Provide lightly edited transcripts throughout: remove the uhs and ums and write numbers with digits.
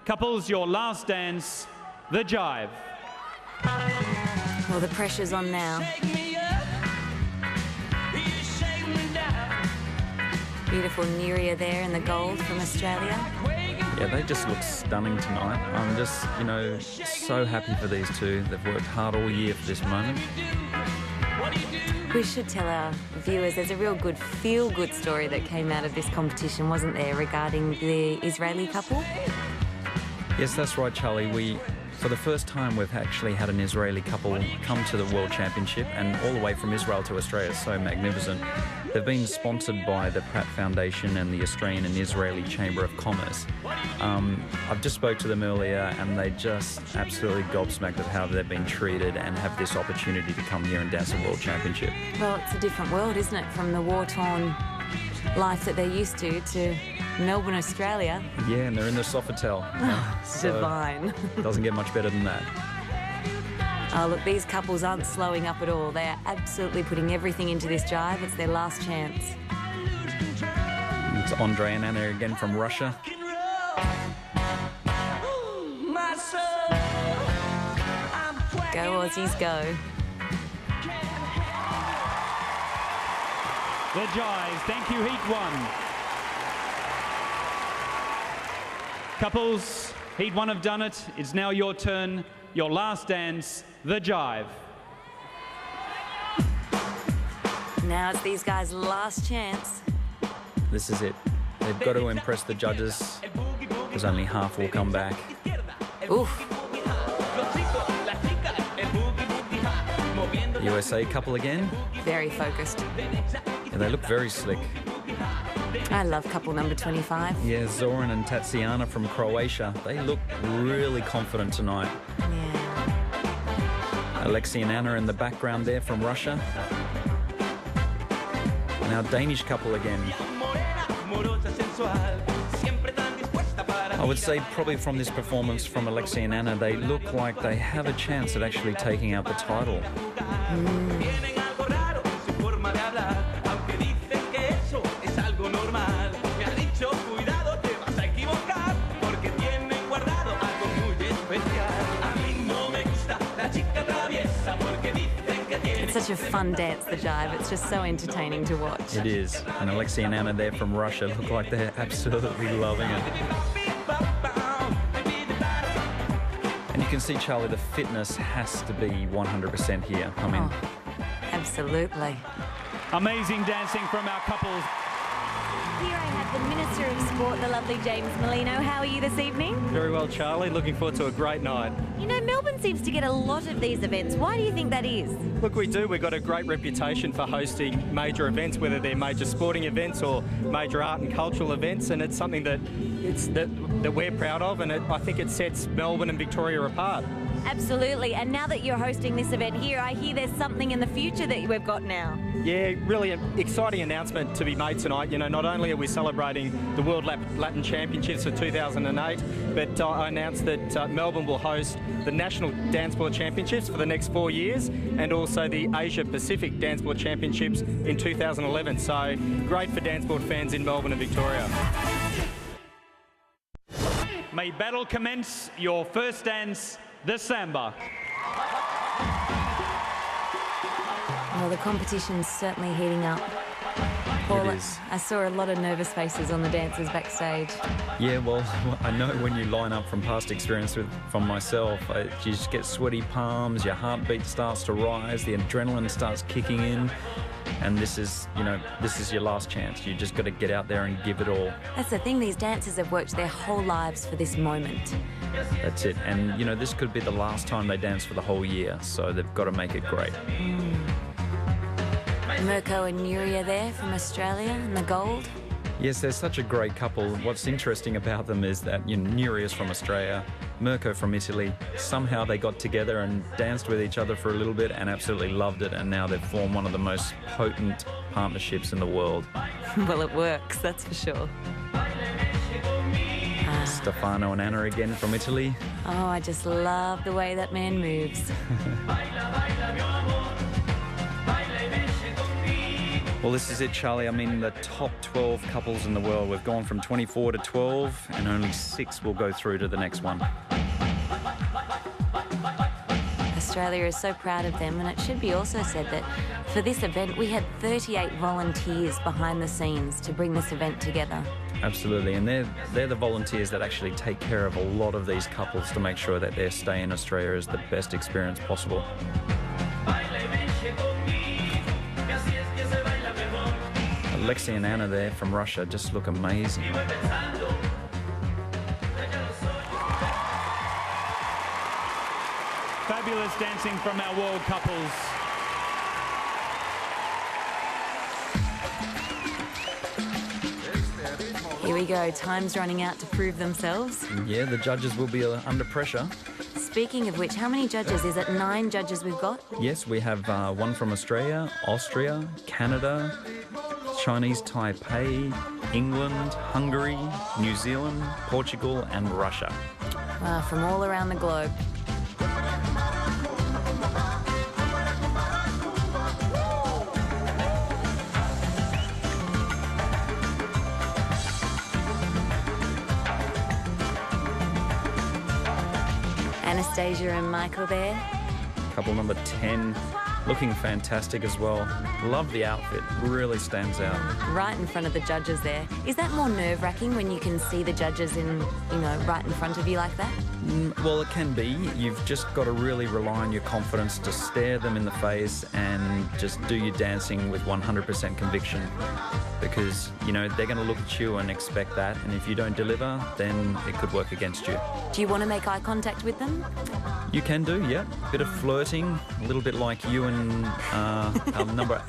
Couples, your last dance, the jive. Well, the pressure's on now. Beautiful Nuria there in the gold from Australia. Yeah, they just look stunning tonight. I'm just, so happy for these two. They've worked hard all year for this moment. We should tell our viewers there's a real good feel-good story that came out of this competition, wasn't there, regarding the Israeli couple? Yes, that's right, Charlie. For the first time, we've actually had an Israeli couple come to the World Championship, and all the way from Israel to Australia. So magnificent. They've been sponsored by the Pratt Foundation and the Australian and Israeli Chamber of Commerce. I've just spoke to them earlier, and they just absolutely gobsmacked at how they've been treated and have this opportunity to come here and dance a World Championship. Well, it's a different world, isn't it, from the war-torn life that they're used to Melbourne, Australia. Yeah, and they're in the Sofitel. So divine. Doesn't get much better than that. Oh, look, these couples aren't slowing up at all. They are absolutely putting everything into this jive. It's their last chance. It's Andre and Anna again from Russia. Go, Aussies, go. The jive. Thank you, Heat 1. Couples, Heat 1 have done it. It's now your turn. Your last dance, the jive. Now it's these guys' last chance. This is it. They've got to impress the judges, because only half will come back. Oof. USA couple again. Very focused. Yeah, they look very slick. I love couple number 25. Yeah, Zoran and Tatsiana from Croatia. They look really confident tonight. Yeah. Alexei and Anna in the background there from Russia. And our Danish couple again. I would say probably from this performance from Alexei and Anna, they look like they have a chance at actually taking out the title. It's such a fun dance, the jive. It's just so entertaining to watch. It is. And Alexei and Anna there from Russia look like they're absolutely loving it. And you can see, Charlie, the fitness has to be 100% here. I mean, absolutely. Amazing dancing from our couples. Here I have the Minister of Sport, the lovely James Merlino. How are you this evening? Very well, Charlie. Looking forward to a great night. You know, Melbourne seems to get a lot of these events. Why do you think that is? Look, we do. We've got a great reputation for hosting major events, whether they're major sporting events or major art and cultural events, and it's something that we're proud of, and I think it sets Melbourne and Victoria apart. Absolutely. And now that you're hosting this event here, I hear there's something in the future that we've got now. Yeah, really an exciting announcement to be made tonight. You know, not only are we celebrating the World Latin Championships of 2008, but I announced that Melbourne will host the National Danceboard Championships for the next 4 years, and also the Asia Pacific Danceboard Championships in 2011. So great for danceboard fans in Melbourne and Victoria. May battle commence. Your first dance, the samba. Well, the competition's certainly heating up. Paul, It is. I saw a lot of nervous faces on the dancers backstage. yeah, well, I know when you line up from past experience from myself, you just get sweaty palms, your heartbeat starts to rise, the adrenaline starts kicking in. And this is your last chance. You just got to get out there and give it all. That's the thing, these dancers have worked their whole lives for this moment. That's it. And, this could be the last time they dance for the whole year, so they've got to make it great. Mirko and Nuria there from Australia in the gold. Yes, they're such a great couple. What's interesting about them is that Nuria's from Australia, Mirko from Italy. Somehow they got together and danced with each other for a little bit and absolutely loved it, and now they've formed one of the most potent partnerships in the world. Well, it works, that's for sure. Stefano and Anna again from Italy. Oh, I just love the way that man moves. Well, this is it, Charlie. I mean, the top 12 couples in the world. We've gone from 24 to 12, and only 6 will go through to the next one. Australia is so proud of them, and it should be also said that for this event we had 38 volunteers behind the scenes to bring this event together. Absolutely, and they're the volunteers that actually take care of a lot of these couples to make sure that their stay in Australia is the best experience possible. Alexei and Anna there from Russia just look amazing. Fabulous dancing from our world couples. Here we go, time's running out to prove themselves. Yeah, the judges will be under pressure. Speaking of which, how many judges? Is it 9 judges we've got? Yes, we have one from Australia, Austria, Canada, Chinese Taipei, England, Hungary, New Zealand, Portugal and Russia. From all around the globe. Anastasia and Michael there. Couple number 10, looking fantastic as well. Love the outfit, really stands out. Right in front of the judges there. Is that more nerve-wracking when you can see the judges right in front of you like that? Well, it can be. You've just got to really rely on your confidence to stare them in the face and just do your dancing with 100% conviction. Because, they're going to look at you and expect that, and if you don't deliver, then it could work against you. Do you want to make eye contact with them? You can do, yeah. Bit of flirting, a little bit like you and our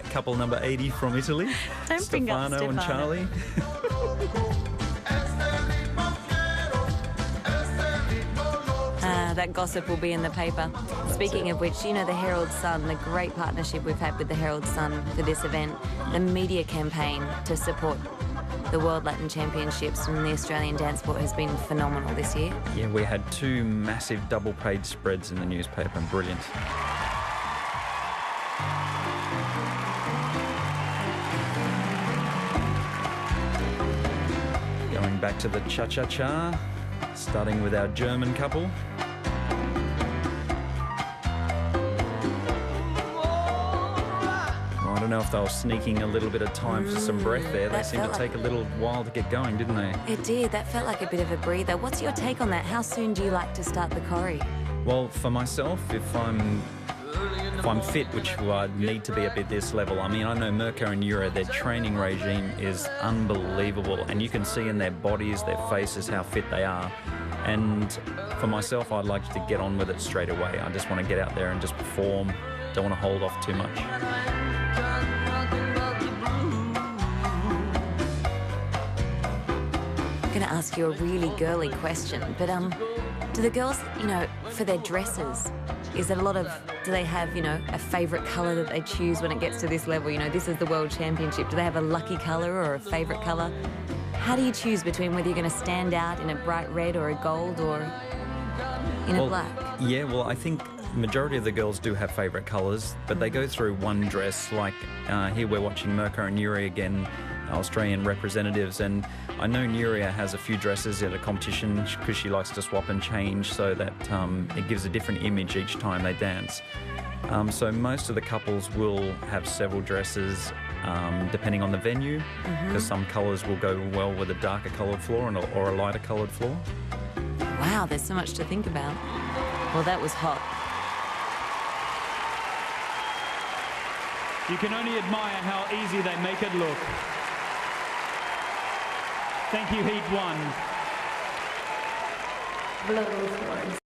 couple number 80 from Italy. Don't bring up Stefano and Charlie. That gossip will be in the paper. Speaking of which, the Herald Sun, the great partnership we've had with the Herald Sun for this event, the media campaign to support the World Latin Championships and the Australian dance sport has been phenomenal this year. Yeah, we had 2 massive double-page spreads in the newspaper. Brilliant. Going back to the cha-cha-cha, starting with our German couple. I don't know if they were sneaking a little bit of time for some breath there. They seemed to take a little while to get going, didn't they? It did. That felt like a bit of a breather. What's your take on that? How soon do you like to start the choreo? Well, for myself, if I'm fit, which I'd need to be at this level. I mean, I know Mirko and Yura, their training regime is unbelievable, and you can see in their bodies, their faces, how fit they are. And for myself, I'd like to get on with it straight away. I just want to get out there and just perform. Don't want to hold off too much. I'm going to ask you a really girly question, but do the girls, for their dresses, is it do they have, a favourite colour that they choose when it gets to this level? This is the World Championship. Do they have a lucky colour or a favourite colour? How do you choose between whether you're going to stand out in a bright red or a gold or in a black? Yeah, well, I think majority of the girls do have favourite colours, but they go through one dress. Like here we're watching Mirko and Yuri again, Australian representatives, and I know Nuria has a few dresses at a competition because she likes to swap and change so that it gives a different image each time they dance. So most of the couples will have several dresses depending on the venue, because some colours will go well with a darker coloured floor or a lighter coloured floor. Wow, there's so much to think about. Well, that was hot. You can only admire how easy they make it look. Thank you, Heat 1.